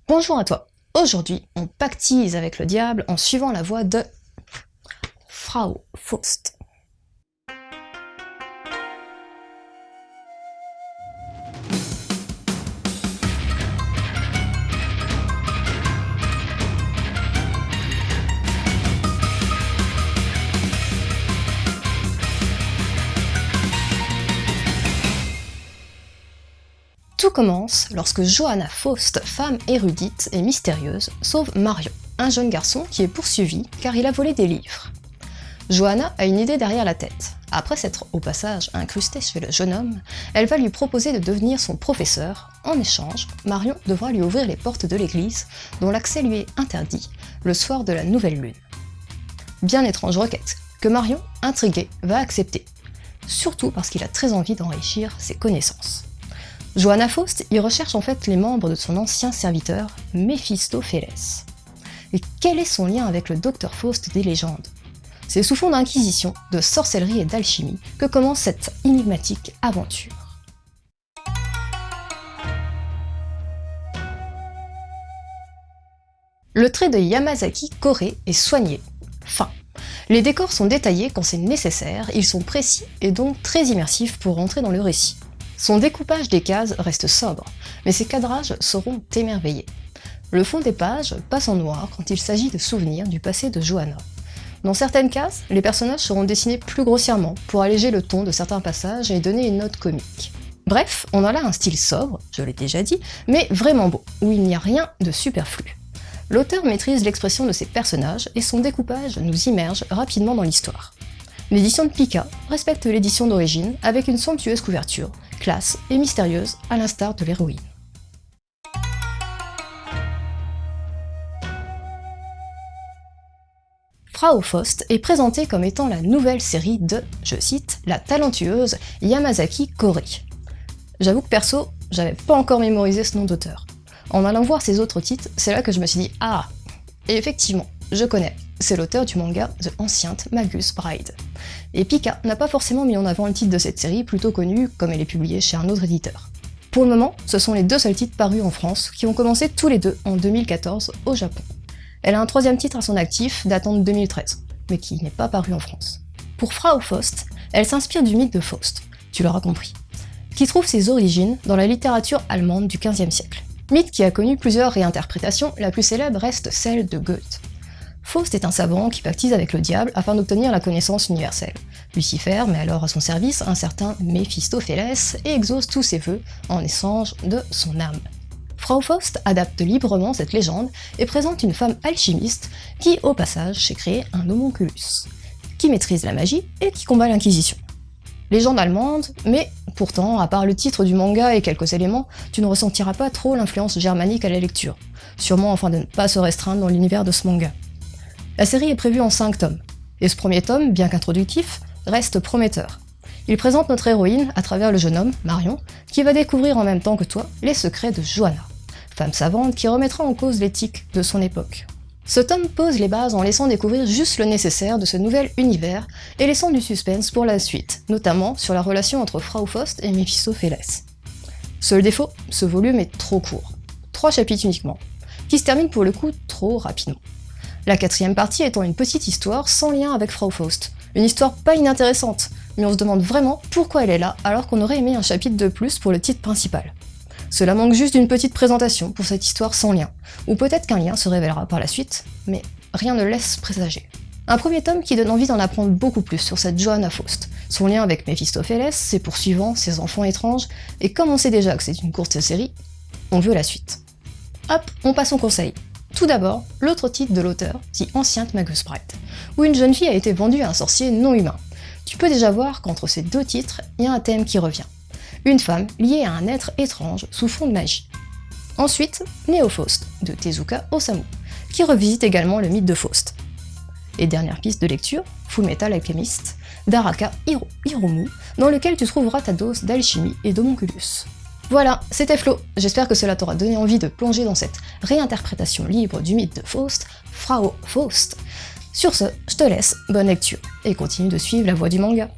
Bonjour à toi. Aujourd'hui, on pactise avec le diable en suivant la voie de Frau Faust. Tout commence lorsque Johanna Faust, femme érudite et mystérieuse, sauve Marion, un jeune garçon qui est poursuivi car il a volé des livres. Johanna a une idée derrière la tête. Après s'être au passage incrustée chez le jeune homme, elle va lui proposer de devenir son professeur. En échange, Marion devra lui ouvrir les portes de l'église, dont l'accès lui est interdit, le soir de la nouvelle lune. Bien étrange requête, que Marion, intriguée, va accepter, surtout parce qu'il a très envie d'enrichir ses connaissances. Johanna Faust y recherche en fait les membres de son ancien serviteur, Méphistophélès. Et quel est son lien avec le docteur Faust des légendes? C'est sous fond d'inquisition, de sorcellerie et d'alchimie que commence cette énigmatique aventure. Le trait de Yamazaki Koré est soigné, fin. Les décors sont détaillés quand c'est nécessaire, ils sont précis et donc très immersifs pour rentrer dans le récit. Son découpage des cases reste sobre, mais ses cadrages sauront t'émerveiller. Le fond des pages passe en noir quand il s'agit de souvenirs du passé de Johanna. Dans certaines cases, les personnages seront dessinés plus grossièrement pour alléger le ton de certains passages et donner une note comique. Bref, on a là un style sobre, je l'ai déjà dit, mais vraiment beau, où il n'y a rien de superflu. L'auteur maîtrise l'expression de ses personnages et son découpage nous immerge rapidement dans l'histoire. L'édition de Pika respecte l'édition d'origine avec une somptueuse couverture, classe et mystérieuse à l'instar de l'héroïne. Frau Faust est présentée comme étant la nouvelle série de, je cite, la talentueuse Yamazaki Koré. J'avoue que perso, j'avais pas encore mémorisé ce nom d'auteur. En allant voir ses autres titres, c'est là que je me suis dit « Ah !» Et effectivement, je connais, c'est l'auteur du manga The Ancient Magus Bride. Et Pika n'a pas forcément mis en avant le titre de cette série, plutôt connue comme elle est publiée chez un autre éditeur. Pour le moment, ce sont les deux seuls titres parus en France, qui ont commencé tous les deux en 2014 au Japon. Elle a un troisième titre à son actif, datant de 2013, mais qui n'est pas paru en France. Pour Frau Faust, elle s'inspire du mythe de Faust, tu l'auras compris, qui trouve ses origines dans la littérature allemande du XVe siècle. Mythe qui a connu plusieurs réinterprétations, la plus célèbre reste celle de Goethe. Faust est un savant qui pactise avec le diable afin d'obtenir la connaissance universelle. Lucifer met alors à son service un certain Méphistophélès et exauce tous ses vœux en échange de son âme. Frau Faust adapte librement cette légende et présente une femme alchimiste qui, au passage, s'est créé un homunculus, qui maîtrise la magie et qui combat l'Inquisition. Légende allemande, mais pourtant, à part le titre du manga et quelques éléments, tu ne ressentiras pas trop l'influence germanique à la lecture, sûrement afin de ne pas se restreindre dans l'univers de ce manga. La série est prévue en 5 tomes, et ce premier tome, bien qu'introductif, reste prometteur. Il présente notre héroïne à travers le jeune homme, Marion, qui va découvrir en même temps que toi les secrets de Johanna, femme savante qui remettra en cause l'éthique de son époque. Ce tome pose les bases en laissant découvrir juste le nécessaire de ce nouvel univers et laissant du suspense pour la suite, notamment sur la relation entre Frau Faust et Méphistophélès. Seul défaut, ce volume est trop court, 3 chapitres uniquement, qui se terminent pour le coup trop rapidement. La 4e partie étant une petite histoire sans lien avec Frau Faust, une histoire pas inintéressante, mais on se demande vraiment pourquoi elle est là alors qu'on aurait aimé un chapitre de plus pour le titre principal. Cela manque juste d'une petite présentation pour cette histoire sans lien, ou peut-être qu'un lien se révélera par la suite, mais rien ne laisse présager. Un premier tome qui donne envie d'en apprendre beaucoup plus sur cette Johanna Faust, son lien avec Méphistophélès, ses poursuivants, ses enfants étranges, et comme on sait déjà que c'est une courte série, on veut la suite. Hop, on passe au conseil. Tout d'abord, l'autre titre de l'auteur, The Ancient Magus Bride, où une jeune fille a été vendue à un sorcier non humain. Tu peux déjà voir qu'entre ces deux titres, il y a un thème qui revient. Une femme liée à un être étrange sous fond de magie. Ensuite, Neo Faust, de Tezuka Osamu, qui revisite également le mythe de Faust. Et dernière piste de lecture, Fullmetal Alchemist, d'Araka Hiromu, dans lequel tu trouveras ta dose d'alchimie et d'homunculus. Voilà, c'était Flo, j'espère que cela t'aura donné envie de plonger dans cette réinterprétation libre du mythe de Faust, Frau Faust. Sur ce, je te laisse, bonne lecture, et continue de suivre la voie du manga.